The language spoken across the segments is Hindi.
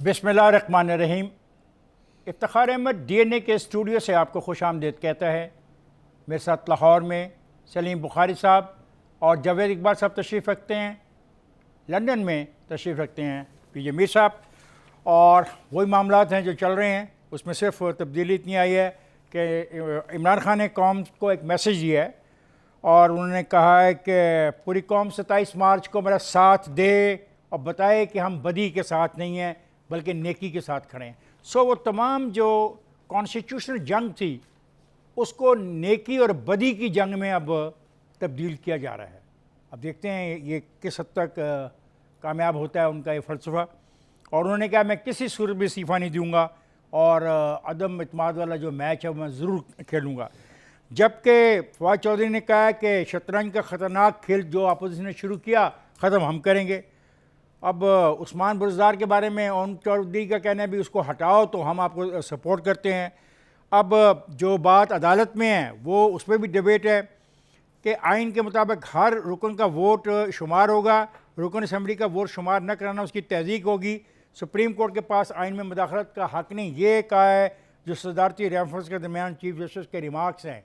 बिस्मिल्लाहिर्रहमानिर्रहीम। इफ्तिखार अहमद DNA के स्टूडियो से आपको खुश आमदीद कहता है। मेरे साथ लाहौर में सलीम बुखारी साहब और जावेद इकबाल साहब तशरीफ़ रखते हैं। लंदन में तशरीफ़ रखते हैं PJ मीर साहब। और वही मामलात हैं जो चल रहे हैं, उसमें सिर्फ तब्दीली इतनी आई है कि इमरान खान ने कौम को एक मैसेज दिया है और उन्होंने कहा है कि पूरी कौम 27 मार्च को मेरा साथ दे और बताए कि हम बदी के साथ नहीं हैं बल्कि नेकी के साथ खड़े हैं। सो वो तमाम जो कॉन्स्टिट्यूशनल जंग थी उसको नेकी और बदी की जंग में अब तब्दील किया जा रहा है। अब देखते हैं ये किस हद तक कामयाब होता है उनका ये फ़लसफ़ा। और उन्होंने कहा मैं किसी सूरत में इस्तीफ़ा नहीं दूँगा और अदम इत्माद वाला जो मैच है मैं ज़रूर खेलूँगा। जबकि फवाद चौधरी ने कहा है कि शतरंज का ख़तरनाक खेल जो अपोजिशन ने शुरू किया ख़त्म हम करेंगे। अब उस्मान बुज़दार के बारे में ओम चौधरी का कहना है भी उसको हटाओ तो हम आपको सपोर्ट करते हैं। अब जो बात अदालत में है वो उस पर भी डिबेट है कि आइन के मुताबिक हर रुकन का वोट शुमार होगा, रुकन असम्बली का वोट शुमार न कराना उसकी तहज़ीक होगी। सुप्रीम कोर्ट के पास आइन में मुदाखलत का हक़ नहीं, ये कहा है जो सदारती रेफरेंस के दरमियान चीफ जस्टिस के रिमार्क्स हैं।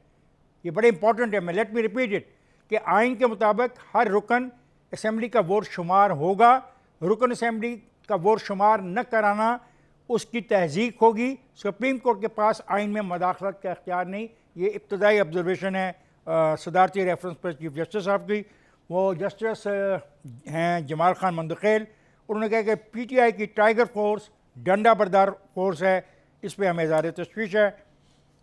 ये बड़े इंपॉर्टेंट है, मैं लेट मी रिपीट इट कि आइन के मुताबिक हर रुकन असम्बली का वोट शुमार होगा, रुकन असम्बली का वोट शुमार न कराना उसकी तहज़ीक होगी। सुप्रीम कोर्ट के पास आइन में मुदाखलत का इख्तियार नहीं। ये इब्तदाई ऑब्जर्वेशन है सदारती रेफरेंस पर चीफ जस्टिस साहब की। वो जस्टिस हैं जमाल खान मंदखेल, उन्होंने कहा कि PTI की टाइगर फोर्स डंडा बरदार फोर्स है, इस पर हमें ज़्यादा तशवीश है।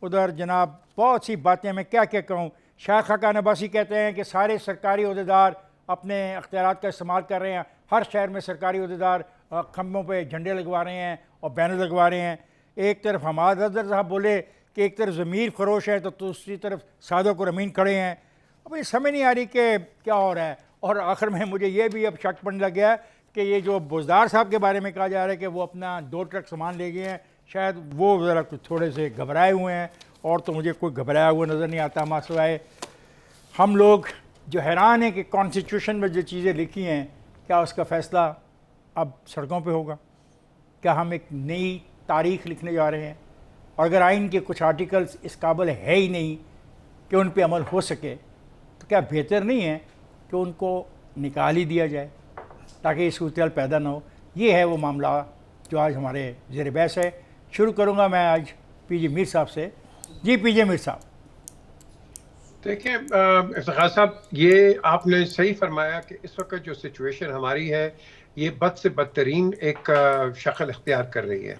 उधर जनाब बहुत सी बातें मैं क्या क्या कहूँ। शाह खाकान अब्बासी कहते हैं कि सारे सरकारी अहदेदार अपने अख्तियारात का इस्तेमाल कर रहे हैं। हर शहर में सरकारी अहदेदार खम्भों पे झंडे लगवा रहे हैं और बैनर लगवा रहे हैं। एक तरफ हमाद अजहर साहब बोले कि एक तरफ ज़मीर फरोश है तो दूसरी तरफ सादो को रमीन खड़े हैं। अब ये समझ नहीं आ रही कि क्या हो रहा है। और आखिर में मुझे ये भी अब शक पड़ने लग गया है कि ये जो बुज़दार साहब के बारे में कहा जा रहा है कि वो अपना 2 ट्रक सामान ले गए हैं, शायद वो ज़रा थोड़े से घबराए हुए हैं। और तो मुझे कोई घबराया हुआ नज़र नहीं आता मासवाए हम लोग जो हैरान है कि कॉन्स्टिट्यूशन में जो चीज़ें लिखी हैं क्या उसका फ़ैसला अब सड़कों पे होगा? क्या हम एक नई तारीख़ लिखने जा रहे हैं? और अगर आइन के कुछ आर्टिकल्स इस काबिल है ही नहीं कि उन पे अमल हो सके तो क्या बेहतर नहीं है कि उनको निकाल ही दिया जाए ताकि इस सूरत पैदा ना हो? ये है वो मामला जो आज हमारे ज़ेर बहस है। शुरू करूँगा मैं आज PJ मीर साहब से। जी PJ मीर साहब। देखिए इफ्तिखार साहब, ये आपने सही फरमाया कि इस वक्त जो सिचुएशन हमारी है ये बद से बदतरीन एक शक्ल इख्तियार कर रही है।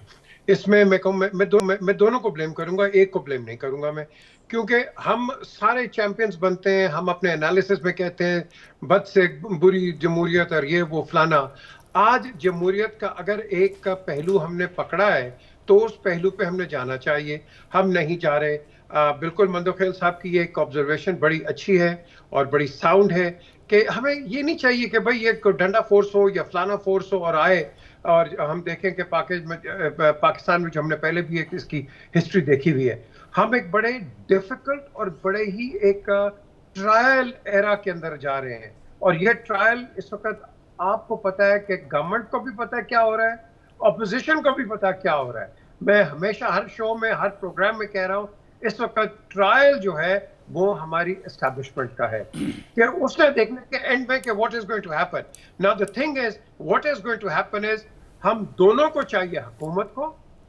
इसमें मैं दोनों को ब्लेम करूंगा, एक को ब्लेम नहीं करूंगा मैं, क्योंकि हम सारे चैंपियंस बनते हैं, हम अपने एनालिसिस में कहते हैं बद से बुरी जमहूरियत और ये वो फलाना। आज जमहूरियत का अगर एक पहलू हमने पकड़ा है तो उस पहलू पे हमने जाना चाहिए। हम नहीं जा रहे। बिल्कुल मंदखेल साहब की ये एक ऑब्जर्वेशन बड़ी अच्छी है और बड़ी साउंड है कि हमें ये नहीं चाहिए कि भाई ये डंडा फोर्स हो या फलाना फोर्स हो और आए। और हम देखें कि पाकिस्तान में जो हमने पहले भी एक इसकी हिस्ट्री देखी हुई है, हम एक बड़े डिफिकल्ट और बड़े ही एक ट्रायल एरा के अंदर जा रहे हैं। और ये ट्रायल इस वक्त आपको पता है कि गवर्नमेंट को भी पता है क्या हो रहा है, ऑपोजिशन को भी पता है क्या हो रहा है। मैं हमेशा हर शो में हर प्रोग्राम में कह रहा हूँ इस वक्त ट्रायल जो है वो हमारी एस्टैब्लिशमेंट का है कि उसने देखने के एंड में कि what is going to happen. Now the thing is what is going to happen is हम दोनों को चाहिए, हुकूमत को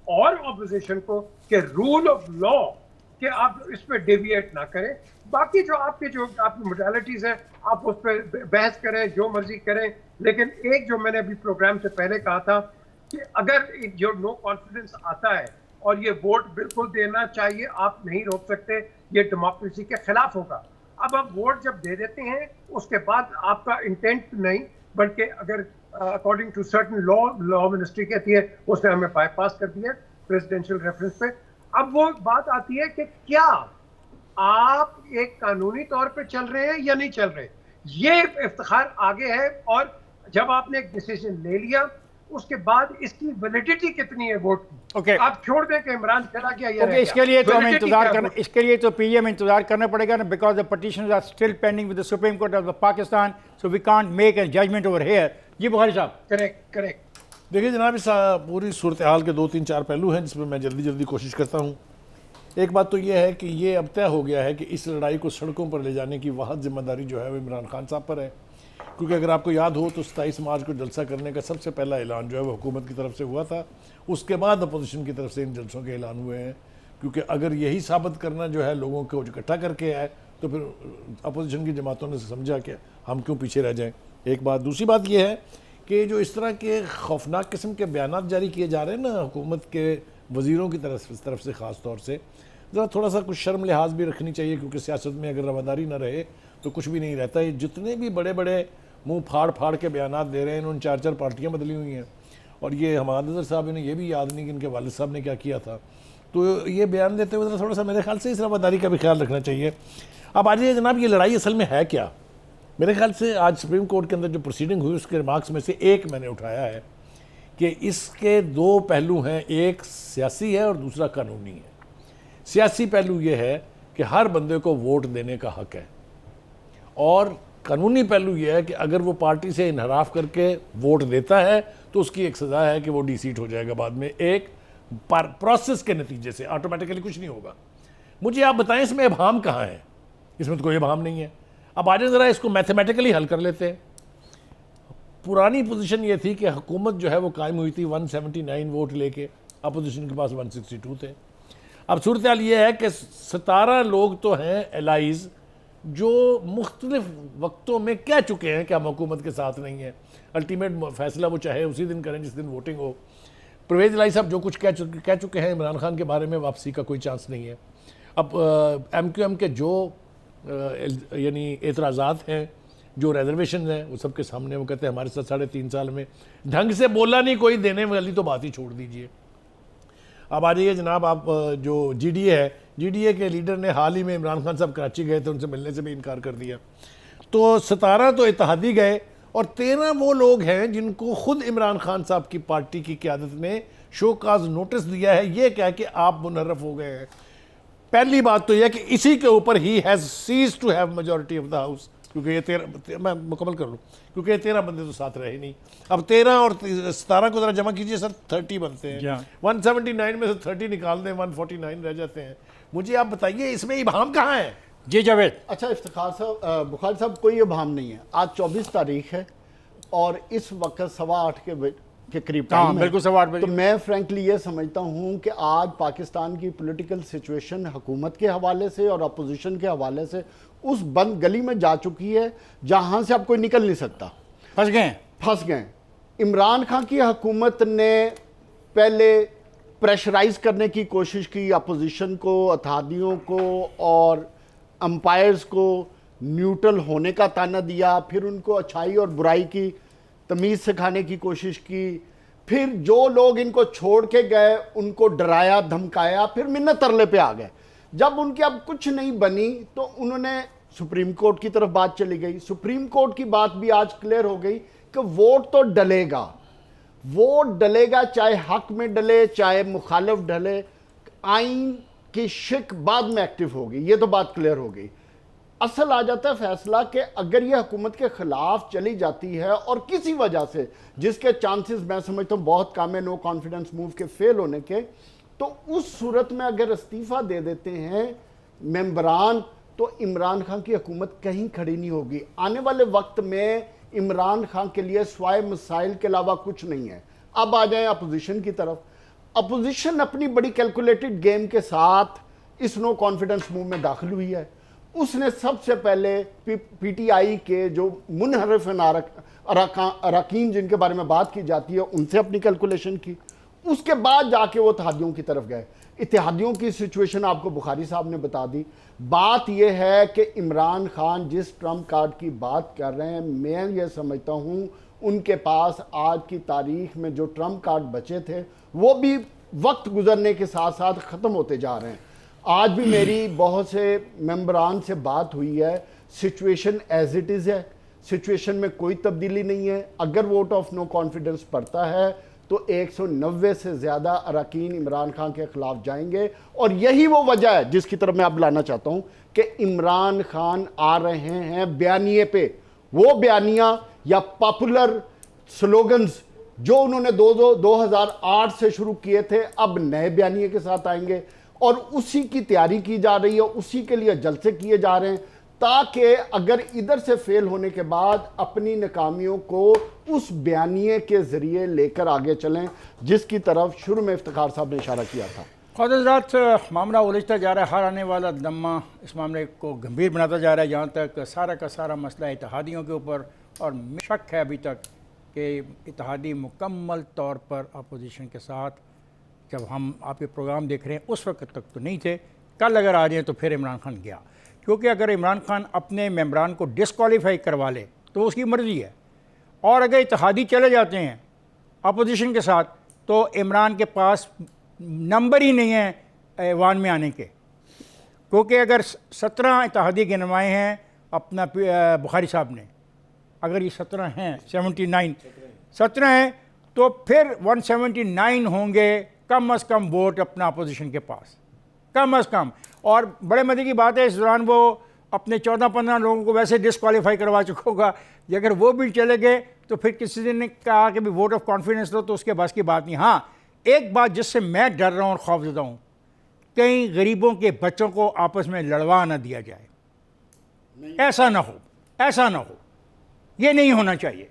और ऑपोजिशन को, कि रूल ऑफ लॉ कि आप इस पर डेविएट ना करें। बाकी जो आपकी मोडालिटीज हैं आप उस पर बहस करें, जो मर्जी करें। लेकिन एक जो मैंने अभी प्रोग्राम से पहले कहा था कि अगर जो नो कॉन्फिडेंस आता है और ये वोट बिल्कुल देना चाहिए, आप नहीं रोक सकते, ये डेमोक्रेसी के खिलाफ होगा। अब आप वोट जब दे देते हैं उसके बाद आपका इंटेंट नहीं, बल्कि अगर according to certain law ministry कहती है उसने हमें बाईपास कर दिया प्रेसिडेंशियल रेफरेंस पे। अब वो बात आती है कि क्या आप एक कानूनी तौर पे चल रहे हैं या नहीं चल रहे। ये इफ्तिखार आगे है। और जब आपने एक डिसीजन ले लिया उसके बाद इसकी वैलिडिटी कितनी है वोट की। आप छोड़ दें कि इमरान चला गया या इसके लिए तो हमें इंतजार करना, इसके लिए तो PJ में इंतजार करना पड़ेगा ना, because the petitions are still pending with the Supreme Court of Pakistan, so we can't make a judgement over here. जी बुखारी साहब। करेक्ट। देखिए जनाब, इस पूरी सूरत हाल के 2-3-4 पहलू हैं जिसमें मैं जल्दी जल्दी कोशिश करता हूँ। एक बात तो ये है कि ये अब तय हो गया है कि इस लड़ाई को सड़कों पर ले जाने की वहाँ जिम्मेदारी जो है वो इमरान खान साहब पर है, क्योंकि अगर आपको याद हो तो 27 मार्च को जलसा करने का सबसे पहला ऐलान जो है वो हुकूमत की तरफ से हुआ था। उसके बाद अपोजिशन की तरफ से इन जलसों के ऐलान हुए हैं, क्योंकि अगर यही साबित करना जो है लोगों को इकट्ठा करके है तो फिर अपोजिशन की जमातों ने समझा कि हम क्यों पीछे रह जाएं। एक बात। दूसरी बात यह है कि जो इस तरह के खौफनाक किस्म के बयान जारी किए जा रहे हैं ना हुकूमत के वज़ीरों की तरफ से ख़ास तौर से, ज़रा थोड़ा सा कुछ शर्म लिहाज भी रखनी चाहिए, क्योंकि सियासत में अगर रवादारी ना रहे तो कुछ भी नहीं रहता है। जितने भी बड़े बड़े मुंह फाड़ फाड़ के बयान दे रहे हैं, इन्होंने 4-4 पार्टियाँ बदली हुई हैं, और ये हमाद अज़हर साहब ने ये भी याद नहीं कि इनके वालिद साहब ने क्या किया था। तो ये बयान देते हुए थोड़ा सा मेरे ख्याल से इस रवादारी का भी ख्याल रखना चाहिए। अब आज ये जनाब, ये लड़ाई असल में है क्या? मेरे ख्याल से आज सुप्रीम कोर्ट के अंदर जो प्रोसीडिंग हुई उसके रिमार्क्स में से एक मैंने उठाया है कि इसके 2 पहलू हैं, एक सियासी है और दूसरा कानूनी है। सियासी पहलू ये है कि हर बंदे को वोट देने का हक है, और कानूनी पहलू ये है कि अगर वो पार्टी से इनहराफ करके वोट देता है तो उसकी एक सज़ा है कि वो डिसीट हो जाएगा बाद में, एक प्रोसेस के नतीजे से, ऑटोमेटिकली कुछ नहीं होगा। मुझे आप बताएं इसमें इबाम कहाँ है? इसमें तो कोई इबाम नहीं है। अब आज ज़रा इसको मैथमेटिकली हल कर लेते हैं। पुरानी पोजीशन ये थी कि हुकूमत जो है वो कायम हुई थी 179 वोट लेके, अपोजिशन के पास 162 थे। अब सूरत हाल ये है कि 17 लोग तो हैं एलाइज जो मुख्तलिफ वक्तों में कह चुके हैं कि हम हुकूमत के साथ नहीं हैं। अल्टीमेट फैसला वो चाहे उसी दिन करें जिस दिन वोटिंग हो। परवेज़ इलाही साहब जो कुछ कह चुके हैं इमरान खान के बारे में, वापसी का कोई चांस नहीं है। अब MQM के जो यानी एतराज़ात हैं, जो रिजर्वेशन है, वो सबके सामने। वो कहते हैं हमारे साथ 3.5 साल में ढंग से बोला नहीं कोई, देने वाली तो बात ही छोड़ दीजिए। अब आ जाइए जनाब, आप जो GDA है, GDA के लीडर ने हाल ही में इमरान खान साहब कराची गए थे, उनसे मिलने से भी इनकार कर दिया। तो 17 तो इत्तेहादी गए, और 13 वो लोग हैं जिनको खुद इमरान खान साहब की पार्टी की क़यादत ने शोकाज नोटिस दिया है, ये कह के आप मुनर्रफ हो गए हैं। पहली बात तो यह कि इसी के ऊपर ही has cease to have majority of the house, क्योंकि ये 13 मैं मुकम्मल कर लूँ, क्योंकि ये 13 बंदे तो साथ रहे नहीं। अब 13 और 17 को ज़रा जमा कीजिए सर, 30 बनते हैं। 179 में से 30 निकाल दें, 149 रह जाते हैं। मुझे आप बताइए इसमें इबाम कहाँ है? जी जावेद। अच्छा इफ्तिखार साहब, बुखारी साहब, कोई इबाम नहीं है। आज 24 तारीख है और इस वक्त 8:15 के करीब हाँ, टाइम है। बिल्कुल 8:15 बजे। तो मैं फ्रैंकली ये समझता हूँ कि आज पाकिस्तान की पॉलिटिकल सिचुएशन हुकूमत के हवाले से और अपोजिशन के हवाले से उस बंद गली में जा चुकी है जहाँ से अब कोई निकल नहीं सकता। फंस गए। इमरान खान की हुकूमत ने पहले प्रेशराइज करने की कोशिश की अपोजिशन को, अतहादियों को और अंपायर्स को, न्यूट्रल होने का ताना दिया, फिर उनको अच्छाई और बुराई की तमीज़ सिखाने की कोशिश की, फिर जो लोग इनको छोड़ के गए उनको डराया धमकाया, फिर मिन्नत तरले पे आ गए। जब उनकी अब कुछ नहीं बनी तो उन्होंने सुप्रीम कोर्ट की तरफ बात चली गई। सुप्रीम कोर्ट की बात भी आज क्लियर हो गई कि वोट तो डलेगा, वोट डलेगा, चाहे हक में डले चाहे मुखालिफ डले, आइन की शिक बाद में एक्टिव होगी। ये तो बात क्लियर हो गई। असल आ जाता है फैसला कि अगर ये हुकूमत के खिलाफ चली जाती है और किसी वजह से, जिसके चांसेस मैं समझता हूँ बहुत कम है नो कॉन्फिडेंस मूव के फेल होने के, तो उस सूरत में अगर इस्तीफा दे देते हैं मेंबरान तो इमरान खान की हुकूमत कहीं खड़ी नहीं होगी। आने वाले वक्त में इमरान खान के लिए स्वाय मसाइल के अलावा कुछ नहीं है। अब आ जाए अपोजिशन की तरफ। अपोजिशन अपनी बड़ी कैलकुलेटेड गेम के साथ इस नो कॉन्फिडेंस मूव में दाखिल हुई है। उसने सबसे पहले PTI के जो मुनहरिफ अरकान जिनके बारे में बात की जाती है उनसे अपनी कैलकुलेशन की, उसके बाद जाके वो इत्तेहादियों की तरफ गए। इत्तेहादियों की सिचुएशन आपको बुखारी साहब ने बता दी। बात यह है कि इमरान खान जिस ट्रम्प कार्ड की बात कर रहे हैं, मैं ये समझता हूँ उनके पास आज की तारीख में जो ट्रम्प कार्ड बचे थे वो भी वक्त गुजरने के साथ साथ ख़त्म होते जा रहे हैं। आज भी मेरी बहुत से मेंबरान से बात हुई है, सिचुएशन एज इट इज़ है, सिचुएशन में कोई तब्दीली नहीं है। अगर वोट ऑफ नो कॉन्फिडेंस पड़ता है तो 190 से ज़्यादा अरकान इमरान खान के खिलाफ जाएंगे, और यही वो वजह है जिसकी तरफ मैं अब लाना चाहता हूँ कि इमरान खान आ रहे हैं बयानिए पे। वो बयानिया या पॉपुलर स्लोगन्स जो उन्होंने 2008 से शुरू किए थे, अब नए बयानिए के साथ आएंगे और उसी की तैयारी की जा रही है, उसी के लिए जलसे किए जा रहे हैं, ताकि अगर इधर से फेल होने के बाद अपनी नाकामियों को उस बयानिए के जरिए लेकर आगे चलें, जिसकी तरफ शुरू में इफ्तिखार साहब ने इशारा किया था। ख़ुद मामला उलझता जा रहा है, हर आने वाला लम्हा इस मामले को गंभीर बनाता जा रहा है, जहाँ तक सारा का सारा मसला इत्तेहादियों के ऊपर, और शक है अभी तक कि इत्तेहादी मुकम्मल तौर पर अपोजिशन के साथ, जब हम आपके प्रोग्राम देख रहे हैं उस वक्त तक तो नहीं थे, कल अगर आ जाए तो फिर इमरान खान गया, क्योंकि अगर इमरान खान अपने मेम्बरान को डिस्क्वालीफाई करवा ले तो उसकी मर्ज़ी है, और अगर इत्तेहादी चले जाते हैं अपोजिशन के साथ तो इमरान के पास नंबर ही नहीं है ऐवान में आने के, क्योंकि अगर 17 इत्तेहादी के नुमाए हैं अपना बुखारी साहब ने, अगर ये 17 हैं 17 हैं तो फिर 179 होंगे कम अज़ कम वोट अपना अपोजिशन के पास, कम अज़ कम। और बड़े मज़े की बात है, इस दौरान वो अपने 14-15 लोगों को वैसे डिस्क्वालीफाई करवा चुका होगा, अगर वो भी चले गए तो फिर किसी ने कहा कि भी वोट ऑफ कॉन्फिडेंस लो, तो उसके बस की बात नहीं। हाँ, एक बात जिससे मैं डर रहा हूँ और खौफज़दा हूँ, कई गरीबों के बच्चों को आपस में लड़वा ना दिया जाए, ऐसा ना हो, ऐसा ना हो, ये नहीं होना चाहिए।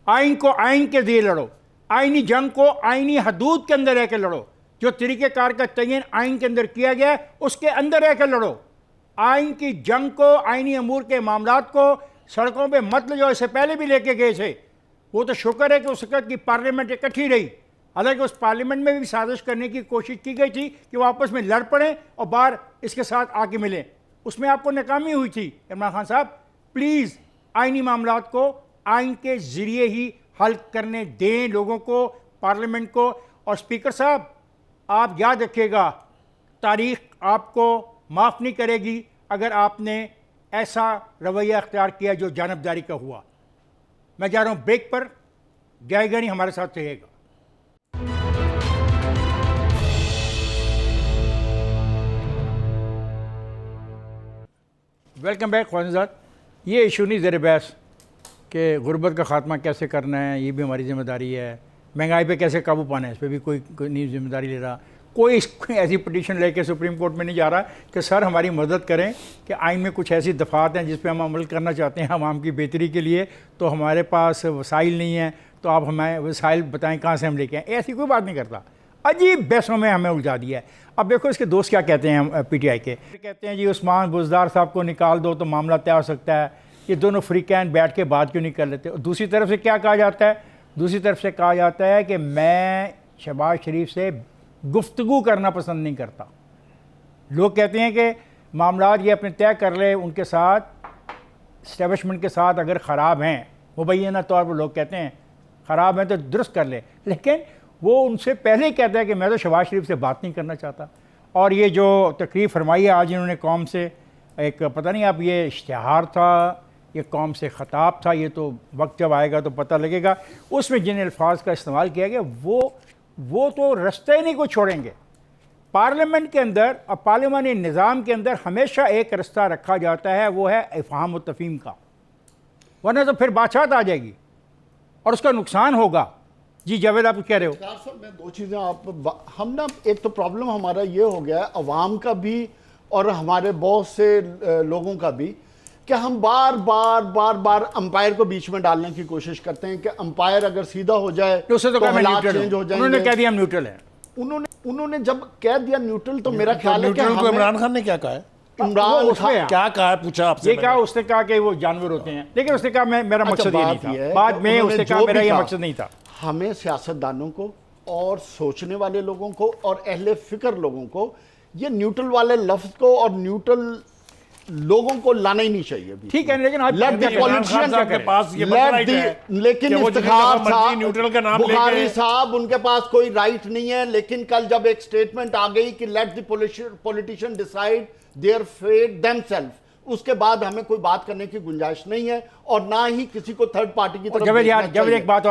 आइन को आइन के दिए लड़ो, आइनी जंग को आइनी हदूद के अंदर रह के लड़ो, जो तरीक़ेकार का तयन आइन के अंदर किया गया है उसके अंदर रह के लड़ो। आइन की जंग को, आइनी अमूर के मामलात को सड़कों पे मत ले जाओ, इससे पहले भी लेके गए थे। वो तो शुक्र है कि उस वक्त की पार्लियामेंट इकट्ठी रही, हालांकि उस पार्लियामेंट में भी साजिश करने की कोशिश की गई थी कि वो आपस में लड़ पड़ें और बाहर इसके साथ आके मिलें, उसमें आपको नाकामी हुई थी। इमरान खान साहब, प्लीज़ आइनी मामलात को आइन के ज़रिए ही हल करने दें लोगों को, पार्लियामेंट को। और स्पीकर साहब, आप याद रखिएगा, तारीख़ आपको माफ़ नहीं करेगी अगर आपने ऐसा रवैया अख्तियार किया जो जानबदारी का हुआ। मैं जा रहा हूँ ब्रेक पर, जाएगा नहीं, हमारे साथ रहेगा। वेलकम बैक ख्वाजात। ये इशू नहीं ज़ेर बहस कि गुर्बत का ख़ात्मा कैसे करना है, ये भी हमारी ज़िम्मेदारी है, महंगाई पे कैसे काबू पाना है, इस पर भी कोई नहीं जिम्मेदारी ले रहा। कोई ऐसी पटिशन लेके सुप्रीम कोर्ट में नहीं जा रहा कि सर हमारी मदद करें कि आइन में कुछ ऐसी दफ़ात हैं जिस पे हम अमल करना चाहते हैं आवाम की बेहतरी के लिए, तो हमारे पास वसाइल नहीं है, तो आप हमें वसाइल बताएं कहाँ से हम लेके आएँ। ऐसी कोई बात नहीं करता, अजीब बहसों में हमें उलझा दिया है। अब देखो इसके दोस्त क्या कहते हैं, PTI के कहते हैं जी उस्मान बुज़दार साहब को निकाल दो तो मामला तय हो सकता है, ये दोनों फ्रीकैन बैठ के बात क्यों नहीं कर लेते। और दूसरी तरफ से क्या कहा जाता है, दूसरी तरफ से कहा जाता है कि मैं शहबाज शरीफ से गुफ्तगू करना पसंद नहीं करता। लोग कहते हैं कि मामलात ये अपने तय कर ले उनके साथ, इस्टेब्लिशमेंट के साथ अगर ख़राब हैं, मुबैना तौर पर लोग कहते हैं ख़राब हैं तो दुरुस्त कर ले, लेकिन वो उनसे पहले ही कहता है कि मैं तो शहबाज शरीफ से बात नहीं करना चाहता। और ये जो तकरीर फरमाई है आज इन्होंने कौम से, एक पता नहीं आप ये इश्तिहार था, ये कौम से ख़ताब था, ये तो वक्त जब आएगा तो पता लगेगा। उसमें जिन अल्फाज का इस्तेमाल किया गया वो तो रास्ते ही नहीं को छोड़ेंगे। पार्लियामेंट के अंदर और पार्लियामानी निज़ाम के अंदर हमेशा एक रास्ता रखा जाता है, वो है इफ़हाम व तफ़हीम का, वरना तो फिर बादशाहत आ जाएगी और उसका नुकसान होगा। जी जावेद, आप कह रहे हो। साहब मैं दो चीज़ें हम ना, एक तो प्रॉब्लम हमारा ये हो गया है अवाम का भी और हमारे बहुत से लोगों का भी, कि हम बार बार अंपायर को बीच में डालने की कोशिश करते हैं कि अंपायर अगर सीधा हो जाए तो हालात चेंज हो जाएंगे। उन्होंने कह दिया हम न्यूट्रल हैं। उन्होंने जब कह दिया न्यूट्रल, तो मेरा ख्याल है कि इमरान खान ने क्या कहा है, इमरान खान क्या कहा है, पूछा आपसे। ये कहा, उसने कहा कि वो जानवर होते हैं, लेकिन उसने कहा मेरा मकसद ये नहीं था। बाद में उसने कहा मेरा ये मकसद नहीं था। हमें सियासतदानों को और सोचने वाले लोगों को और अहले फिक्र लोगों को ये न्यूट्रल वाले लफ्ज को और न्यूट्रल लोगों को लाना ही नहीं चाहिए। ठीक है, लेकिन लेकिन इफ्तिखार साहब, न्यूट्रल का नाम बुखारी साहब, उनके पास कोई राइट नहीं है। लेकिन कल जब एक स्टेटमेंट आ गई कि let the politician decide their fate themselves, उसके बाद हमें कोई बात करने की गुंजाइश नहीं है और ना ही किसी को थर्ड पार्टी की तरफ। जब एक बात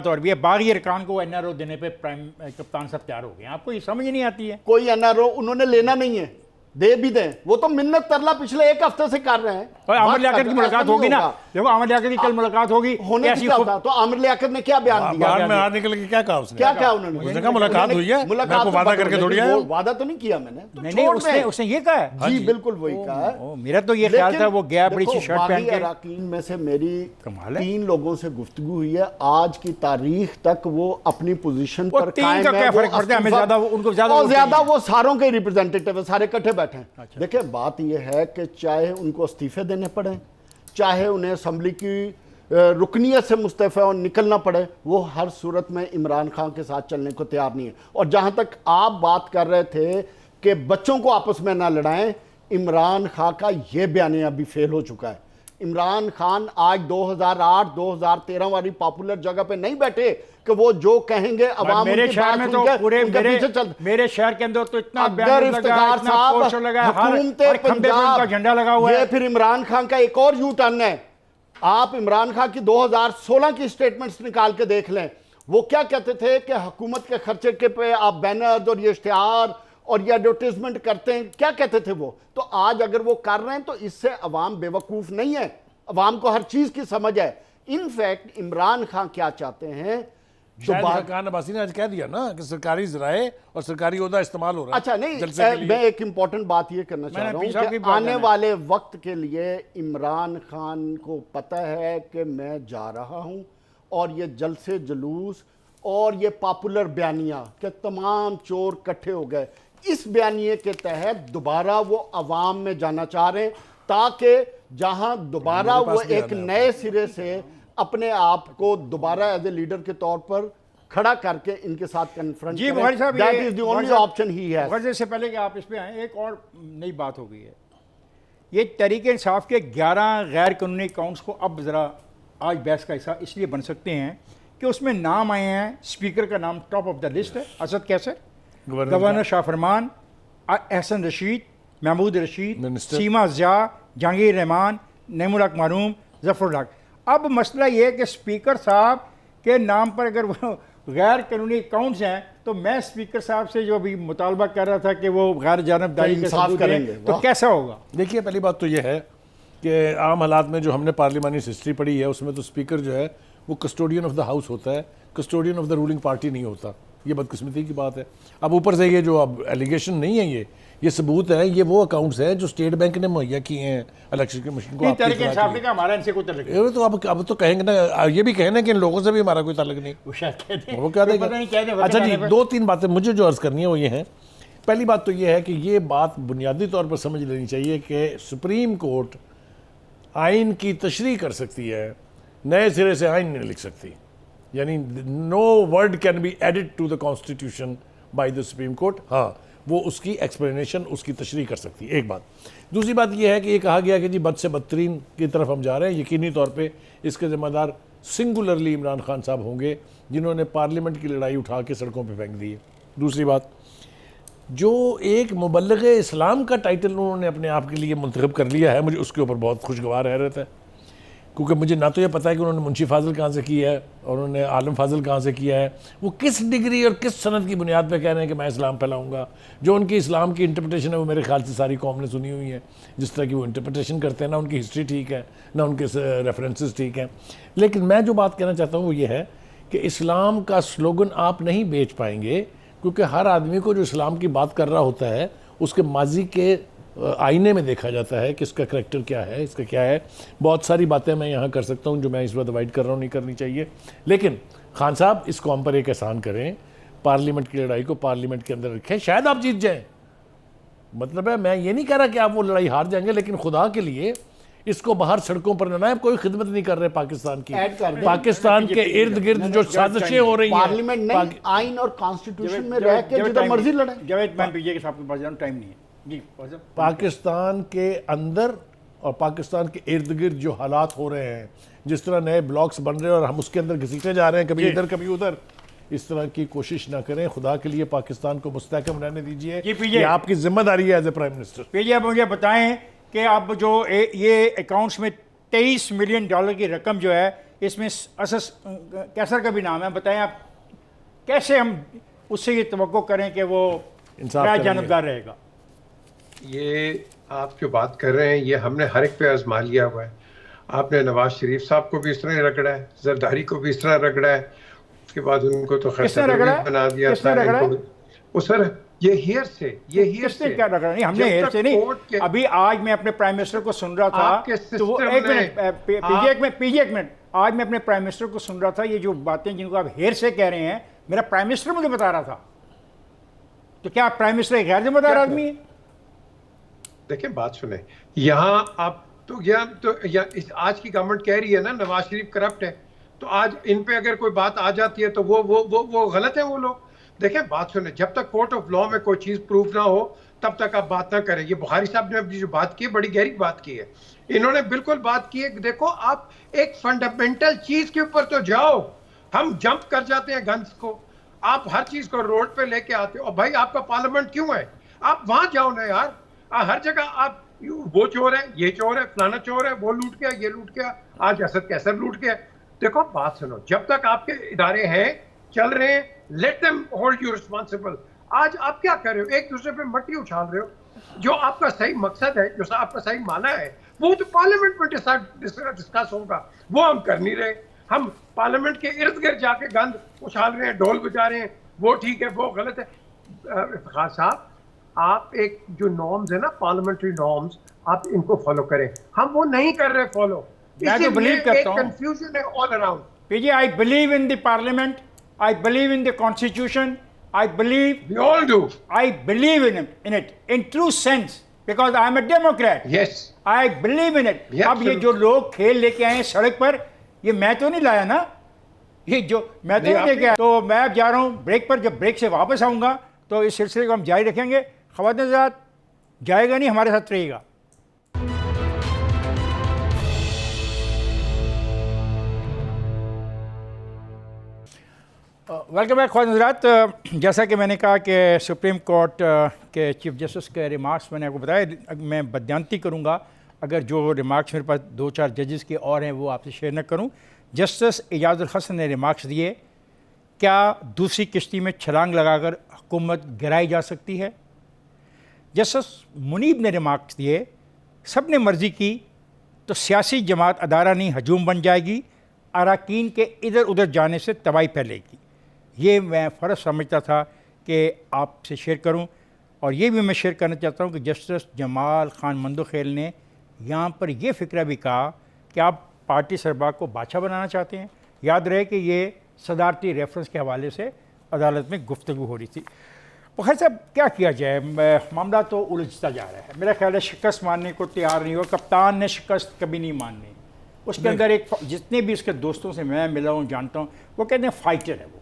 और भी है, बागी अरकान को NRO देने पे प्राइम कप्तान साहब तैयार हो गए। आपको ये समझ नहीं आती है? कोई NRO उन्होंने लेना नहीं है। दे भी दें, वो तो मिन्नत तरला पिछले 1 हफ्ते से कर रहे हैं। और आमिर लियाकत की ऐसा मुलाकात नहीं होगी ना, होगा। देखो आमिर लियाकत की कल मुलाकात होगी, होने कैसी की क्या खूब- था, तो आमिर लियाकत ने क्या बयान दिया? बाहर में हाथ निकल के क्या कहा उसने? क्या क्या उन्होंने? उसने कहा मुलाकात हुई है, मैं आपको तो वादा पता करके नहीं, थोड़ी लेकिन आया वो हूं। वादा तो नहीं किया मैंने, तो नहीं छोड़ उसने दें। उसने ये कहा है। जी बिल्कुल वही कहा है। ओ, मेरा तो ये ख्याल लेकिन था वो गया बड़ी सी देखो, शर्ट पहन बागी के। अराकीन में से मेरी कमाल है। 3 लोगों से गुफ्तगू हुई है, आज की तारीख तक वो अपनी पोजीशन वो पर 3 कायम का है। क्या वो फर्क पड़ता है, हमें इस्तीफा- ज्यादा उनको ज्यादा और वोट ज्यादा चाहिए। वो सारों के रिप्रेजेंटेटिव है, सारे इकट्ठे बैठे हैं। अच्छा। देखिए बात ये है कि चाहे उनको इस्तीफे देने पड़े, चाहे उन्हें असम्बली की रुकनियत से मुस्तफ़ा और निकलना पड़े, वो हर सूरत में इमरान खान के साथ चलने को तैयार नहीं है। और जहां तक आप बात कर रहे थे कि बच्चों को आपस में ना लड़ाएं, इमरान खान का ये बयान अभी फेल हो चुका है। इमरान खान आज 2008-2013 वाली पॉपुलर जगह पे नहीं बैठे कि वो जो कहेंगे अवाम मेरे उनकी शहर बात में सुन तो के पूरे उनके पीछे चल। मेरे शहर के अंदर तो इतना अगर बैनर लगा है, इफ्तिखार इतना साहब पोस्टर लगा है, हर हुकूमत खंबे पे उनका झंडा लगा हुआ ये है। फिर इमरान खान का एक और यू टर्न है। आप इमरान खान की 2016 की स्टेटमेंट्स निकाल के देख लें, वो क्या कहते थे कि हुकूमत के खर्चे के पे आप बैनर और ये इश्तिहार और ये एडवर्टीजमेंट करते हैं, क्या कहते थे वो। तो आज अगर वो कर रहे हैं तो इससे अवाम बेवकूफ नहीं है, अवाम को हर चीज की समझ है। इनफैक्ट इमरान खान क्या चाहते हैं, शायद खान अब्बासी ने आज कह दिया ना कि सरकारी ज़राए और सरकारी ओहदा इस्तेमाल हो रहा है। अच्छा नहीं, जलसे के लिए। मैं एक इंपॉर्टेंट बात ये करना चाह मैंने रहा पीछा हूँ की कि बात आने जाना है। वाले वक्त के लिए इमरान खान को पता है कि मैं जा रहा हूँ, और ये जलसे जुलूस और ये पॉपुलर बयानिया के तमाम चोर इकट्ठे हो गए, इस बयानिए के तहत दोबारा वो अवाम में जाना चाह रहे हैं, ताकि जहां दोबारा मेरे वो पास भी एक आना है। नए सिरे से अपने आप को दोबारा एज ए लीडर के तौर पर खड़ा करके इनके साथ कन्फ्रंट जी बुखारी साहब, दैट ये इज द बुखारी ओनली साहब, ऑप्शन ही है। बुखारी से पहले कि आप इस पे आए, एक और नई बात हो गई है। ये तहरीक इंसाफ के 11 गैर कानूनी अकाउंट्स को अब ज़रा आज बहस का हिस्सा इसलिए बन सकते हैं कि उसमें नाम आए हैं, स्पीकर का नाम टॉप ऑफ द लिस्ट है, असद कैसर, गवर्नर शाह फरमान, एहसन रशीद, महमूद रशीद, मिनिस्टर। सीमा ज़िया, जहांगीर रहमान, नईमुल हक मारूम, जफर हक। अब मसला ये है कि स्पीकर साहब के नाम पर अगर वो गैर कानूनी अकाउंट्स हैं, तो मैं स्पीकर साहब से जो अभी मुतालबा कर रहा था कि वो गैर जानबदारी का इंसाफ सबूत दें, करेंगे, तो वाह। कैसा होगा। देखिए पहली बात तो यह है कि आम हालात में जो हमने पार्लियामानी हिस्ट्री पढ़ी है उसमें तो स्पीकर जो है वो कस्टोडियन ऑफ द हाउस होता है, custodian of the ruling party नहीं होता। ये बदकिस्मती की बात है। अब ऊपर से ये जो अब एलिगेशन नहीं है, ये सबूत है, ये वो अकाउंट्स हैं जो स्टेट बैंक ने मुहैया किए हैं इलेक्शन कमीशन को। नहीं, आपकी तहरीक इत्तला इंसाफ के ने लिए। कहा हमारा इनसे कोई तल्लुक नहीं। ये तो अब तो कहेंगे ना, ये भी कहना कि इन लोगों से भी हमारा कोई ताल्लुक नहीं। वो शायद कहते हैं, वो क्या कोई पता नहीं क्या देगा। अच्छा जी, 2-3 बातें मुझे जो अर्ज करनी है वो ये है। पहली बात तो ये है कि ये बात बुनियादी तौर पर समझ लेनी चाहिए कि सुप्रीम कोर्ट आइन की तशरीह कर सकती है, नए सिरे से आइन नहीं लिख सकती। यानी no word can be added to the constitution by the Supreme Court. हाँ, वो उसकी एक्सप्लेनेशन, उसकी तशरीह कर सकती है, एक बात। दूसरी बात यह है कि ये कहा गया कि जी बद से बदतरीन की तरफ हम जा रहे हैं, यकीनी तौर पे इसके ज़िम्मेदार सिंगुलरली इमरान खान साहब होंगे, जिन्होंने पार्लियामेंट की लड़ाई उठा के सड़कों पे फेंक दी है। दूसरी बात, जो एक मुबल्लिग इस्लाम का टाइटल उन्होंने अपने आप के लिए मुंतखब कर लिया है, मुझे उसके ऊपर बहुत खुशगवार है रहता है, क्योंकि मुझे ना तो ये पता है कि उन्होंने मुंशी फाजिल कहाँ से किया है और उन्होंने आलम फाजिल कहाँ से किया है, वो किस डिग्री और किस सनद की बुनियाद पे कह रहे हैं कि मैं इस्लाम फैलाऊंगा। जो उनकी इस्लाम की इंटरप्रिटेशन है वो मेरे ख्याल से सारी कौम ने सुनी हुई है, जिस तरह की वो इंटरप्रिटेशन करते हैं, ना उनकी हिस्ट्री ठीक है ना उनके रेफरेंसेस ठीक हैं। लेकिन मैं जो बात कहना चाहता हूँ वो ये है कि इस्लाम का स्लोगन आप नहीं बेच पाएंगे, क्योंकि हर आदमी को जो इस्लाम की बात कर रहा होता है उसके माजी के आईने में देखा जाता है कि इसका करैक्टर क्या है, इसका क्या है। बहुत सारी बातें मैं यहाँ कर सकता हूँ जो मैं इस वक्त अवॉइड कर रहा हूँ, नहीं करनी चाहिए। लेकिन खान साहब इस कौम पर एक एहसान करें, पार्लियामेंट की लड़ाई को पार्लियामेंट के अंदर रखें, शायद आप जीत जाएं। मतलब है, मैं ये नहीं कह रहा कि आप वो लड़ाई हार जाएंगे, लेकिन खुदा के लिए इसको बाहर सड़कों पर न लाएं। कोई खिदमत नहीं कर रहे पाकिस्तान की। ऐड कर दें। पाकिस्तान के इर्द गिर्द जो साजिशें हो रही हैं, पार्लियामेंट नहीं, आइन और कॉन्स्टिट्यूशन में रह के जितना मर्जी लड़े। जवेद मैं पीछे के साथ पास जाना, टाइम नहीं है जी। पाकिस्तान के अंदर और पाकिस्तान के इर्द गिर्द जो हालात हो रहे हैं, जिस तरह नए ब्लॉक्स बन रहे हैं और हम उसके अंदर घसीटे जा रहे हैं, कभी इधर कभी उधर, इस तरह की कोशिश ना करें। खुदा के लिए पाकिस्तान को मुस्तहकम रहने दीजिए, ये आपकी जिम्मेदारी है एज ए प्राइम मिनिस्टर। पीजे आप मुझे बताएं कि अब जो ये अकाउंट्स में $23 मिलियन की रकम जो है, इसमें असस कैसर का भी नाम है, बताएं आप कैसे हम उससे ये तवक्को करें कि वो इंसाफ करेंगे। जानबदार रहेगा। ये आप जो बात कर रहे हैं ये हमने हर एक पे आजमा लिया हुआ है। आपने नवाज शरीफ साहब को भी इस तरह रगड़ा है, जरदारी को भी इस तरह रगड़ा है, उसके बाद उनको तो खैर किसने सदर रगड़ा भी है? बना दिया किसने था रगड़ा है? वो सर ये हेयर किसने से क्या रगड़ा? नहीं, हमने जब हेयर तक से नहीं। कोर्ट के अभी आज मैं अपने प्राइम मिनिस्टर को सुन रहा था, आपके तो वो सिस्टम एक ने- मिनट पीजे एक मिनट, आज मैं अपने प्राइम मिनिस्टर को सुन रहा था, ये जो बातें जिनको आप हेयर से कह रहे हैं, मेरा प्राइम मिनिस्टर मुझे बता रहा था। तो क्या प्राइम मिनिस्टर एक गैर जिम्मेदार क्या आदमी है? देखिए बात सुने, यहाँ आप आज की गवर्नमेंट कह रही है ना नवाज शरीफ करप्ट है, तो आज इन पे अगर कोई बात आ जाती है तो वो गलत है वो लोग। देखें बात सुने, जब तक कोर्ट ऑफ लॉ में कोई चीज प्रूफ ना हो तब तक आप बात ना करें। ये बुखारी साहब ने अभी जो बात की है बड़ी गहरी बात की है, इन्होंने बिल्कुल बात की है कि देखो आप एक फंडामेंटल चीज के ऊपर तो जाओ, हम जंप कर जाते हैं गन्स को, आप हर चीज को रोड पे लेके आते हो। और भाई आपका पार्लियामेंट क्यों है? आप वहां जाओ ना यार, हर जगह आप वो चोर है, ये चोर है, फलाना चोर है, वो लूट गया, ये लूट गया, आज असद कैसर लूट गया। देखो बात सुनो, जब तक आपके इदारे हैं चल रहे हैं, let them hold you responsible. आज आप क्या कर रहे हो? एक दूसरे पे मट्टी उछाल रहे हो। जो आपका सही मकसद है, जो आपका सही माना है, वो तो पार्लियामेंट में डिस्कस होगा, वो हम कर नहीं रहे। हम पार्लियामेंट के इर्द गिर्द जाके गंद उछाल रहे हैं, ढोल बजा रहे हैं, वो ठीक है, वो गलत है। इफ्तिखार साहब, आप एक जो नॉर्म्स है ना, पार्लियामेंट्री नॉर्म्स, आप इनको फॉलो करें। हम वो नहीं कर रहे फॉलो, मैं तो believe करता हूं। कंफ्यूजन है ऑल अराउंड। पीजे, I believe in the parliament, I believe in the constitution, I believe we all do. I believe in it in true sense because I am a Democrat. Yes I believe in it. Yeah, अब ये जो लोग खेल लेके आए हैं सड़क पर, ये मैं तो नहीं लाया ना, ये जो मैं तो नहीं, नहीं लेके आपने- आया। तो मैं अब जा रहा हूँ ब्रेक पर, जब ब्रेक से वापस आऊँगा तो इस सिलसिले को हम जारी रखेंगे। ख़वातीन हज़रात, जाएगा नहीं, हमारे साथ रहिएगा। वेलकम बैक ख़वातीन हज़रात। जैसा कि मैंने कहा कि सुप्रीम कोर्ट के चीफ जस्टिस के रिमार्क्स मैंने आपको बताया, मैं बदयांती करूँगा अगर जो रिमार्क्स मेरे पास 2-4 जजेस के और हैं वो आपसे शेयर न करूँ। जस्टिस एजाजुल हसन ने रिमार्क्स दिए, क्या दूसरी किश्ती में छलांग लगाकर हुकूमत गिराई जा सकती है? जस्टिस मुनीब ने रिमार्क्स दिए, सब ने मर्ज़ी की तो सियासी जमात अदारा नहीं हजूम बन जाएगी, अरकान के इधर उधर जाने से तबाही फैलेगी। ये मैं फ़र्ज़ समझता था कि आपसे शेयर करूं, और ये भी मैं शेयर करना चाहता हूं कि जस्टिस जमाल खान मंदोखेल ने यहाँ पर यह फ़िक्र भी कहा कि आप पार्टी सरबराह को बादशाह बनाना चाहते हैं। याद रहे कि ये सदारती रेफरेंस के हवाले से अदालत में गुफ्तगू हो रही थी। बखैर साहब, क्या किया जाए, मामला तो उलझता जा रहा है। मेरा ख्याल है शिकस्त मानने को तैयार नहीं हुआ, कप्तान ने शिकस्त कभी नहीं माननी। उसके अंदर एक, जितने भी उसके दोस्तों से मैं मिला हूँ, जानता हूँ, वो कहते हैं फाइटर है वो।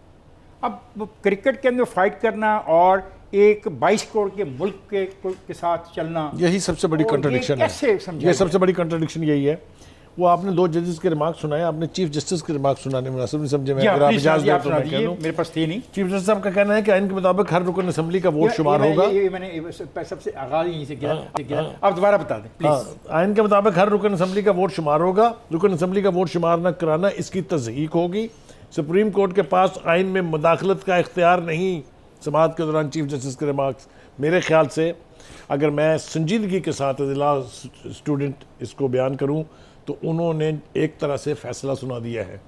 अब वो क्रिकेट के अंदर फाइट करना और एक 22 करोड़ के मुल्क के साथ चलना, यही सबसे बड़ी और ये कंट्रडिक्शन कैसे है। समझाया ये सबसे बड़ी कंट्रडिक्शन यही है। वो आपने 2 जजेस के रिमार्क सुनाए, आपने चीफ जस्टिस के रिमार्क सुनाने मुनासिब नहीं समझे। मैं जी, अगर आप प्लीज़ इजाज़त सुना दें तो मैं दीजिए, कह दूं। मेरे पास थी नहीं। चीफ जस्टिस साहब का कहना है कि आइन के मुताबिक हर रुकन असम्बली का वोट शुमार होगा। ये मैंने सबसे आगाज़ यहीं से किया। अब दोबारा बता दें प्लीज़। हाँ, आइन के मुताबिक हर रुकन असम्बली का वोट शुमार होगा। रुकन असम्बली का वोट शुमार न कराना इसकी तज़हीक होगी। सुप्रीम कोर्ट के पास आइन में मुदाखलत का इख्तियार नहीं। समाअत के दौरान चीफ जस्टिस के रिमार्क्स, मेरे ख्याल से अगर मैं संजीदगी के साथ लॉ स्टूडेंट इसको बयान करूं तो उन्होंने एक तरह से फ़ैसला सुना दिया है,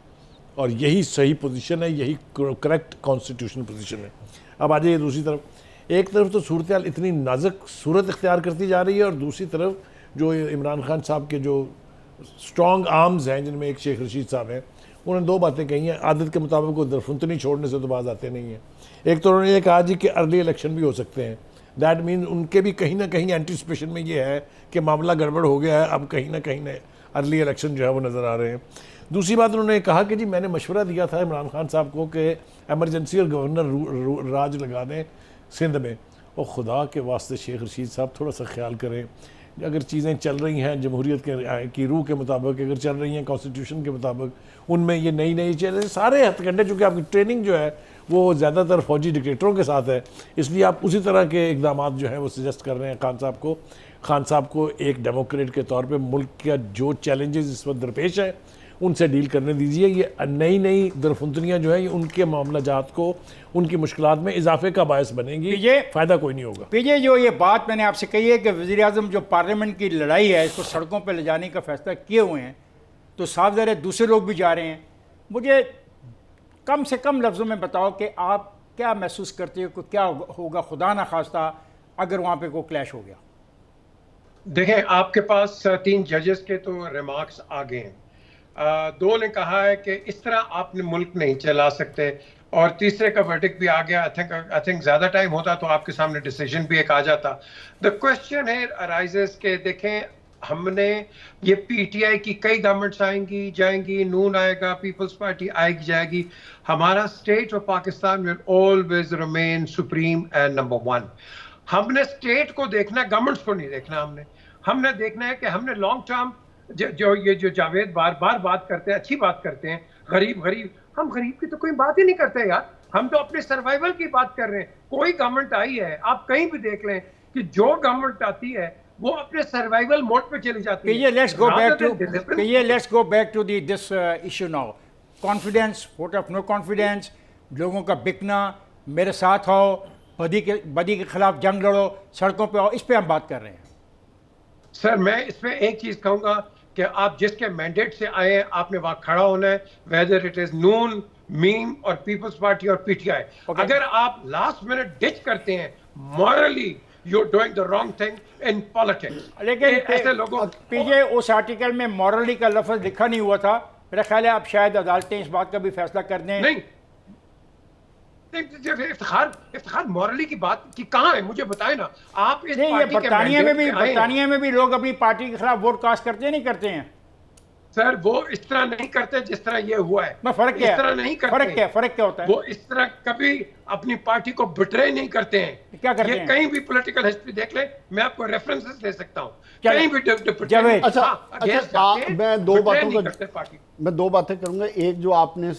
और यही सही पोजीशन है, यही करेक्ट कॉन्स्टिट्यूशनल पोजीशन है। अब आ जाइए दूसरी तरफ। एक तरफ तो सूरत हाल इतनी नाजुक सूरत इख्तियार करती जा रही है, और दूसरी तरफ जो इमरान खान साहब के जो स्ट्रॉन्ग आर्म्स हैं, जिनमें एक शेख रशीद साहब हैं, उन्होंने 2 बातें कही हैं। आदत के मुताबिक वो दरफुंतनी छोड़ने से तो बाज आते नहीं हैं। एक तो उन्होंने ये कहा जी कि अर्ली इलेक्शन भी हो सकते हैं। दैट मीन उनके भी कहीं ना कहीं एंटिसिपेशन में ये है कि मामला गड़बड़ हो गया है, अब कहीं ना कहीं अर्ली इलेक्शन जो है वो नज़र आ रहे हैं। दूसरी बात उन्होंने कहा कि जी मैंने मशवरा दिया था इमरान खान साहब को कि एमरजेंसी और गवर्नर राज लगा दें सिंध में। और ख़ुदा के वास्ते शेख रशीद साहब थोड़ा सा ख्याल करें, अगर चीज़ें चल रही हैं जमहूरियत की रूह के मुताबिक, अगर चल रही हैं कॉन्स्टिट्यूशन के मुताबिक, उनमें ये नई चीज़ें सारे हथकंडे, चूँकि आपकी ट्रेनिंग जो है वो ज़्यादातर फौजी डिक्टेटरों के साथ है, इसलिए आप उसी तरह के इकदाम जो हैं वो सजेस्ट कर रहे हैं खान साहब को एक डेमोक्रेट के तौर पे। मुल्क का जो चैलेंजेस इस वक्त दरपेश है उनसे डील करने दीजिए। ये नई नई दरफुंतनियाँ जो है ये उनके मामलाजात को, उनकी मुश्किलात में इजाफे का बायस बनेगी, ये फ़ायदा कोई नहीं होगा। पीजे जो ये बात मैंने आपसे कही है कि वज़ीर आज़म जो पार्लियामेंट की लड़ाई है इसको सड़कों पर ले जाने का फैसला किए हुए हैं, तो साफ ज़ाहिर है दूसरे लोग भी जा रहे हैं। मुझे कम से कम लफ्ज़ों में बताओ कि आप क्या महसूस करते हो कि क्या होगा खुदा ना खास्ता अगर वहाँ पे कोई क्लैश हो गया। देखें, आपके पास 3 जजेस के तो रिमार्क्स आ गए हैं। 2 ने कहा है कि इस तरह आपने मुल्क नहीं चला सकते, और तीसरे का वर्डिक्ट भी आ गया। आई थिंक ज्यादा टाइम होता तो आपके सामने डिसीजन भी एक आ जाता। द क्वेश्चन है अराइजेस के, देखें हमने ये पीटीआई की कई गवर्नमेंट्स आएंगी जाएंगी, नून आएगा, पीपल्स पार्टी आएगी जाएगी, हमारा state of Pakistan will always remain supreme and number 1। हमने स्टेट को देखना, गवर्नमेंट्स को नहीं देखना। हमने देखना है कि हमने लॉन्ग टर्म जो जावेद बार बार बात करते हैं, अच्छी बात करते हैं, गरीब, हम गरीब की तो कोई बात ही नहीं करते यार। हम तो अपने सर्वाइवल की बात कर रहे हैं। कोई गवर्नमेंट आई है, आप कहीं भी देख लें कि जो गवर्नमेंट आती है वो अपने सर्वाइवल मोड पे चली जाती है। Let's go back to this issue now. Confidence, vote of no confidence, लोगों का बिकना, मेरे साथ आओ, बदी के खिलाफ जंग लड़ो, सड़कों पे आओ, इस पे हम बात कर रहे हैं। सर मैं इसमें एक चीज कहूंगा कि आप जिसके मैंडेट से आए हैं आपने वहां खड़ा होना है, वेदर इट इज नून, मीम और पीपल्स पार्टी और पीटीआई। अगर आप लास्ट मिनट डिच करते हैं, morally you are doing the wrong thing in politics. लेकिन ऐसे लोगों पीजे उस आर्टिकल में मॉरली का लफ्ज लिखा नहीं हुआ था। मेरा ख्याल है अब शायद अदालतें इस बात का भी फैसला कर दें। नहीं, इफ्तिखार मॉरली की बात की कहाँ है, मुझे बताए ना। आप इस नहीं, ये पार्टी के बरतानिया में भी लोग अपनी पार्टी के खिलाफ वोट कास्ट करते नहीं करते हैं। सर वो इस तरह नहीं करते जिस तरह ये हुआ है। फर्क क्या इस तरह नहीं करते। फर्क क्या होता है? वो इस तरह कभी अपनी पार्टी को बिट्रे नहीं करते हैं। क्या करते ये हैं? कहीं भी पॉलिटिकल हिस्ट्री देख ले, मैं आपको रेफरेंसेस दे सकता हूँ। क्या? कहीं भी जावेद, मैं दो बातें करूंगा। एक जो आपने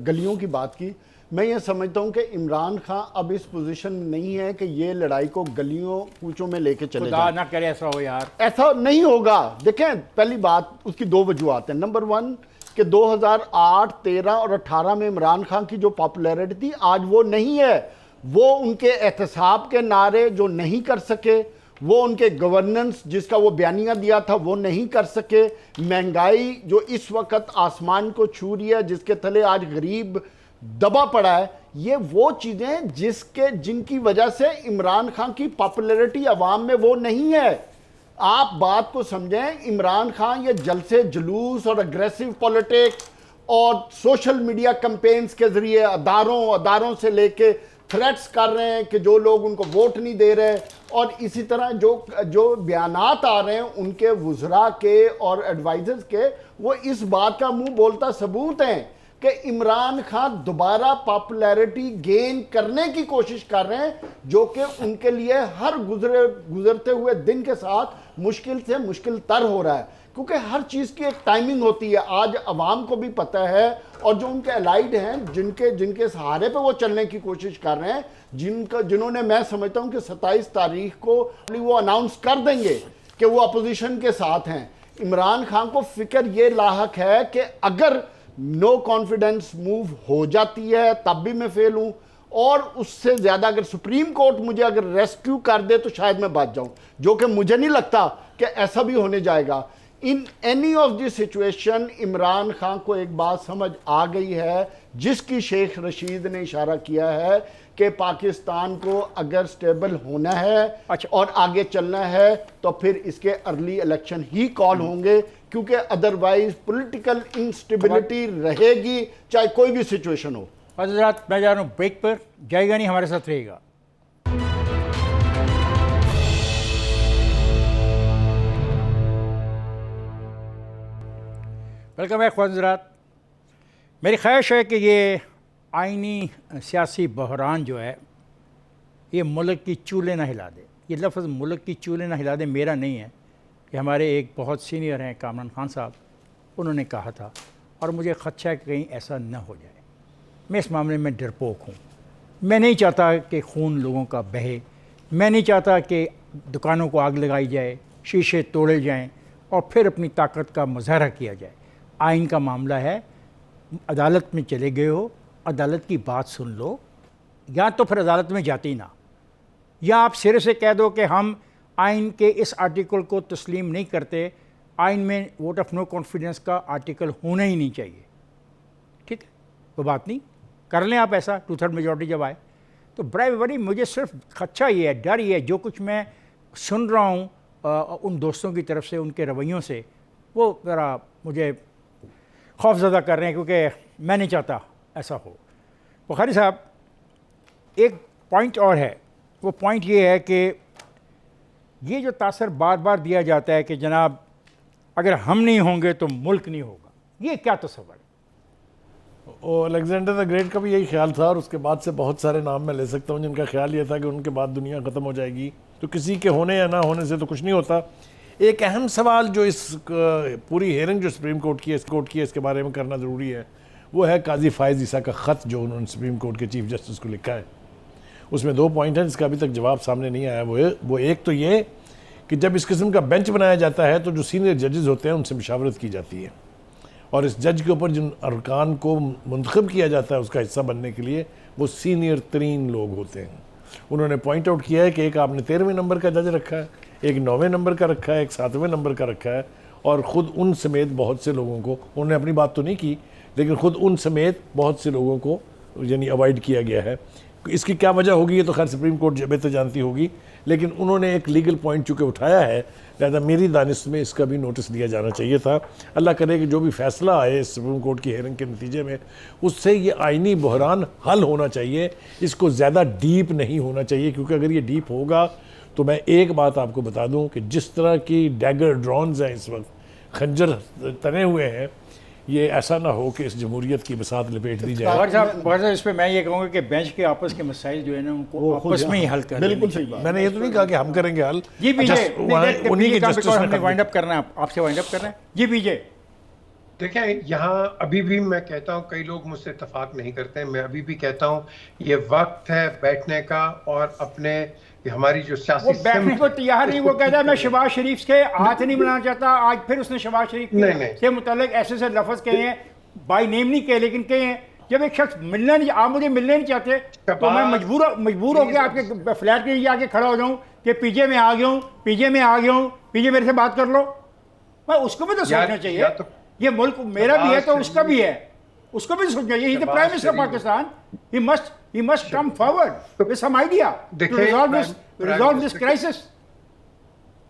गलियों की बात की, मैं ये समझता हूं कि इमरान खान अब इस पोजीशन में नहीं है कि ये लड़ाई को गलियों कूचों में लेके चले जाए। ना करे ऐसा हो यार, ऐसा नहीं होगा। देखें, पहली बात उसकी 2 वजूहत हैं। नंबर 1 कि 2008, 13 और 18 में इमरान खान की जो पॉपुलैरिटी थी आज वो नहीं है। वो उनके एहतसाब के नारे जो नहीं कर सके, वो उनके गवर्नेंस जिसका वो बयानिया दिया था वो नहीं कर सके, महंगाई जो इस वक्त आसमान को छू रही है, जिसके तले आज गरीब दबा पड़ा है, ये वो चीजें जिनकी वजह से इमरान खान की पॉपुलैरिटी अवाम में वो नहीं है। आप बात को समझें, इमरान खान ये जलसे जुलूस और अग्रेसिव पॉलिटिक्स और सोशल मीडिया कैंपेन्स के जरिए अदारों से लेके थ्रेट्स कर रहे हैं कि जो लोग उनको वोट नहीं दे रहे, और इसी तरह जो बयानात आ रहे हैं उनके वुज़रा के और एडवाइजर्स के, वो इस बात का मुंह बोलता सबूत हैं कि इमरान खान दोबारा पॉपुलैरिटी गेन करने की कोशिश कर रहे हैं, जो कि उनके लिए हर गुजरते हुए दिन के साथ मुश्किल से मुश्किल तर हो रहा है, क्योंकि हर चीज़ की एक टाइमिंग होती है। आज अवाम को भी पता है, और जो उनके अलाइड हैं, जिनके सहारे पे वो चलने की कोशिश कर रहे हैं, जिन्होंने, मैं समझता हूँ कि 27 तारीख को वो अनाउंस कर देंगे कि वो अपोजिशन के साथ हैं। इमरान खान को फिक्र ये लाहक है कि अगर नो कॉन्फिडेंस मूव हो जाती है तब भी मैं फेल हूं, और उससे ज्यादा अगर सुप्रीम कोर्ट मुझे अगर रेस्क्यू कर दे तो शायद मैं बच जाऊं, जो कि मुझे नहीं लगता कि ऐसा भी होने जाएगा। In any of this situation Imran Khan को एक बात समझ आ गई है, जिसकी शेख रशीद ने इशारा किया है कि पाकिस्तान को अगर स्टेबल होना है और आगे चलना है तो फिर इसके अर्ली इलेक्शन ही कॉल होंगे, क्योंकि अदरवाइज पॉलिटिकल इंस्टेबिलिटी रहेगी चाहे कोई भी सिचुएशन हो। हजरात, मैं जा रहा हूँ ब्रेक पर, जाएगा नहीं, हमारे साथ रहेगा। वेलकम बैक हजरात। मेरी ख्वाहिश है कि ये आइनी सियासी बहरान जो है ये मुल्क की चूल्हे ना हिला दे। ये लफ्ज़ मुल्क की चूल्हे ना हिला दे मेरा नहीं है, कि हमारे एक बहुत सीनियर हैं कामरान खान साहब, उन्होंने कहा था, और मुझे खदशा है कि कहीं ऐसा न हो जाए। मैं इस मामले में डरपोक हूँ। मैं नहीं चाहता कि खून लोगों का बहे, मैं नहीं चाहता कि दुकानों को आग लगाई जाए, शीशे तोड़े जाएं और फिर अपनी ताकत का मुजाहरा किया जाए। आइन का मामला है, अदालत में चले गए हो, अदालत की बात सुन लो, या तो फिर अदालत में जाते ही ना, या आप सिरे से कह दो कि हम आइन के इस आर्टिकल को तस्लीम नहीं करते, आइन में वोट ऑफ नो कॉन्फिडेंस का आर्टिकल होना ही नहीं चाहिए। ठीक है, वो बात नहीं, कर लें आप ऐसा 2/3 मेजॉरिटी जब आए तो। बड़ी मुझे सिर्फ खदशा ये है, डर ये है, जो कुछ मैं सुन रहा हूँ उन दोस्तों की तरफ से, उनके रवैयों से, वो ज़रा मुझे खौफज़दा कर रहे हैं, क्योंकि मैं नहीं चाहता ऐसा हो। बुखारी साहब, एक पॉइंट और है, वो पॉइंट ये है कि ये जो तासर बार बार दिया जाता है कि जनाब अगर हम नहीं होंगे तो मुल्क नहीं होगा, ये क्या तस्वर है? और अलेक्जेंडर द ग्रेट का भी यही ख्याल था, और उसके बाद से बहुत सारे नाम मैं ले सकता हूँ जिनका ख्याल ये था कि उनके बाद दुनिया ख़त्म हो जाएगी। तो किसी के होने या ना होने से तो कुछ नहीं होता। एक अहम सवाल जो इस पूरी हेयरिंग जो सुप्रीम कोर्ट की है इसके बारे में करना ज़रूरी है, वो है काजी फ़ायज़ ईसा का ख़त जो उन्होंने सुप्रीम कोर्ट के चीफ जस्टिस को लिखा है। उसमें 2 पॉइंट हैं जिसका अभी तक जवाब सामने नहीं आया। वो एक तो ये कि जब इस किस्म का बेंच बनाया जाता है तो जो सीनियर जजेस होते हैं उनसे मशावरत की जाती है, और इस जज के ऊपर जिन अरकान को मुंतखब किया जाता है उसका हिस्सा बनने के लिए वो सीनियर तरीन लोग होते हैं। उन्होंने पॉइंट आउट किया है कि एक आपने 13वें नंबर का जज रखा है, एक 9वें नंबर का रखा है, एक 7वें नंबर का रखा है, और ख़ुद उन समेत बहुत से लोगों को, उन्होंने अपनी बात तो नहीं की लेकिन ख़ुद उन समेत बहुत से लोगों को यानी अवॉइड किया गया है। इसकी क्या वजह होगी ये तो खैर सुप्रीम कोर्ट बेहतर जानती होगी, लेकिन उन्होंने एक लीगल पॉइंट चूँकि उठाया है, लिहाजा मेरी दानिश में इसका भी नोटिस दिया जाना चाहिए था। अल्लाह करे कि जो भी फैसला आए सुप्रीम कोर्ट की हेयरिंग के नतीजे में, उससे ये आइनी बहरान हल होना चाहिए, इसको ज़्यादा डीप नहीं होना चाहिए, क्योंकि अगर ये डीप होगा तो मैं एक बात आपको बता दूं कि जिस तरह की डैगर ड्रॉन्स हैं इस वक्त, खंजर तने हुए हैं, ये ऐसा ना हो कि इस जमहूरियत की बसात लपेट दी जाए। बहुत साहब इस पर मैं ये कहूँगा कि बेंच के आपस के मसाइल जो है ना उनको आपस में ही हल कर, बिल्कुल सही बात। मैंने ये तो नहीं कहा कि हम करेंगे हल, जी बीजे, उन्हीं के जस्टिस हमने वाइंड अप करना है, आपसे वाइंड अप करना है। जी बीजे, देखें, यहाँ अभी भी मैं कहता हूँ, कई लोग मुझसे इत्तेफाक नहीं करते हैं, मैं अभी भी कहता हूँ ये वक्त है बैठने का, और अपने हमारी जो सियासी वो बैठने को तैयार नहीं, वो कहता है मैं शहबाज शरीफ के हाथ नहीं बनाना चाहता। आज फिर उसने शहबाज शरीफ से मुताल्लिक ऐसे लफ्ज़ कहे हैं, बाई नेम नहीं कहे लेकिन कहे हैं। जब एक शख्स मिलना नहीं, आप मुझे मिलने नहीं चाहते तो मैं मजबूर होकर आपके फ्लैट के लिए आके खड़ा हो जाऊँ कि पीजे में आ गया हूँ, पीजे मेरे से बात कर लो। मैं उसको भी तो सोचना चाहिए, ये मुल्क मेरा भी है तो उसका भी है, उसको भी सोचना चाहिए। The prime minister of Pakistan, he must come forward with some idea to resolve this crisis.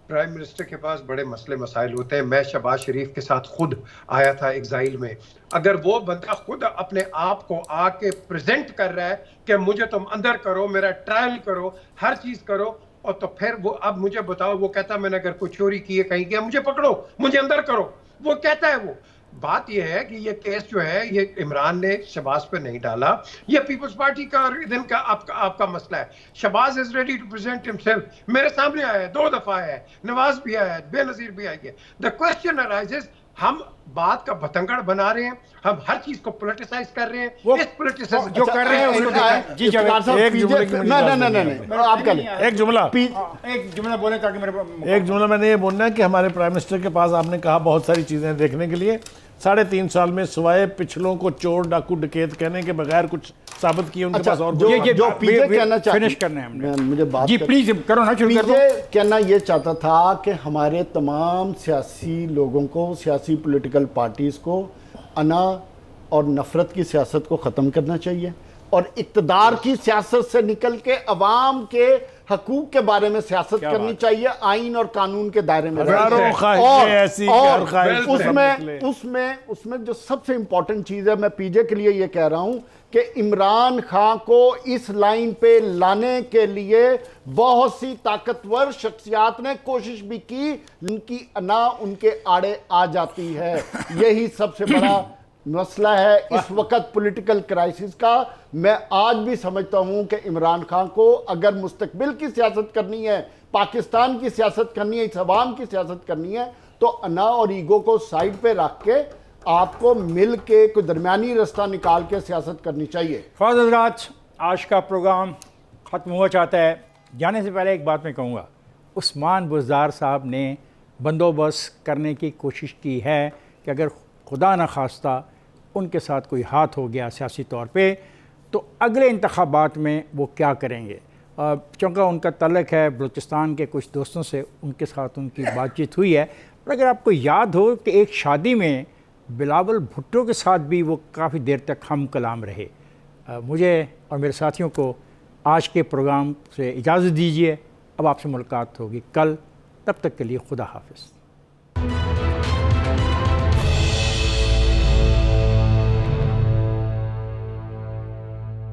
Prime minister के पास बड़े मसले मसाइल होते हैं। मैं शहबाज शरीफ के साथ खुद आया था एग्जाइल में, अगर वो बंदा खुद अपने आप को आके प्रेजेंट कर रहा है कि मुझे तुम अंदर करो, मेरा ट्रायल करो, हर चीज करो, और तो फिर वो अब मुझे बताओ, वो कहता मैंने अगर कोई चोरी की है कहीं गया, मुझे पकड़ो, मुझे अंदर करो, वो कहता है। वो बात यह है कि ये केस जो है ये इमरान ने शहबाज पे नहीं डाला, ये पीपल्स पार्टी का और इधर का आपका मसला है। Shahbaz is ready to present himself, मेरे सामने आया है, 2 दफा आया है, नवाज भी आया है, बेनजीर भी आई है। द क्वेश्चन अराइजेस, हम बात का बतंगड़ बना रहे हैं, हम हर चीज को पॉलिटिसाइज कर रहे हैं। इस पॉलिटिसाइज जो कर रहे हैं उसको जी एक जुमला बोले ताकि मेरे एक जुमला मैंने ये बोलना है कि हमारे प्राइम मिनिस्टर के पास आपने कहा बहुत सारी चीज़ें देखने के लिए, 3.5 साल में सिवाय पिछलों को चोर डाकू डकैत कहने के बगैर कुछ साबित किए उनके पास और जो पीजे कहना चाहते, फिनिश करना है हमने, मुझे बात जी प्लीज करो ना, शुरू करो। कहना ये चाहता था कि हमारे तमाम सियासी लोगों को, सियासी पॉलिटिकल पार्टीज को अना और नफरत की सियासत को ख़त्म करना चाहिए, और इक़्तिदार की सियासत से निकल के अवाम के हकूक के बारे में सियासत करनी चाहिए, आइन और कानून के दायरे में। उसमें जो सबसे इंपॉर्टेंट चीज़ है, मैं पीजे के लिए ये कह रहा हूँ कि इमरान खान को इस लाइन पे लाने के लिए बहुत सी ताकतवर शख्सियात ने कोशिश भी की, उनकी अना उनके आड़े आ जाती है। यही सबसे बड़ा मसला है इस वक्त पॉलिटिकल क्राइसिस का। मैं आज भी समझता हूं कि इमरान खान को अगर मुस्तकबिल की सियासत करनी है, पाकिस्तान की सियासत करनी है, इस अवाम की सियासत करनी है, तो अना और ईगो को साइड पे रख के आपको मिल के कोई दरमियानी रास्ता निकाल के सियासत करनी चाहिए। फ़ाज़ हज़रात, आज का प्रोग्राम ख़त्म हुआ चाहता है। जाने से पहले एक बात मैं कहूँगा, उस्मान बुज़दार साहब ने बंदोबस्त करने की कोशिश की है कि अगर खुदा न खास्ता उनके साथ कोई हाथ हो गया सियासी तौर पे, तो अगले इंतखाबात में वो क्या करेंगे। चूँकि उनका तल्लक है बलूचिस्तान के कुछ दोस्तों से, उनके साथ उनकी बातचीत हुई है। और अगर आपको याद हो कि एक शादी में बिलावल भुट्टो के साथ भी वो काफ़ी देर तक हम कलाम रहे। मुझे और मेरे साथियों को आज के प्रोग्राम से इजाज़त दीजिए। अब आपसे मुलाकात होगी कल, तब तक के लिए खुदा हाफिज़।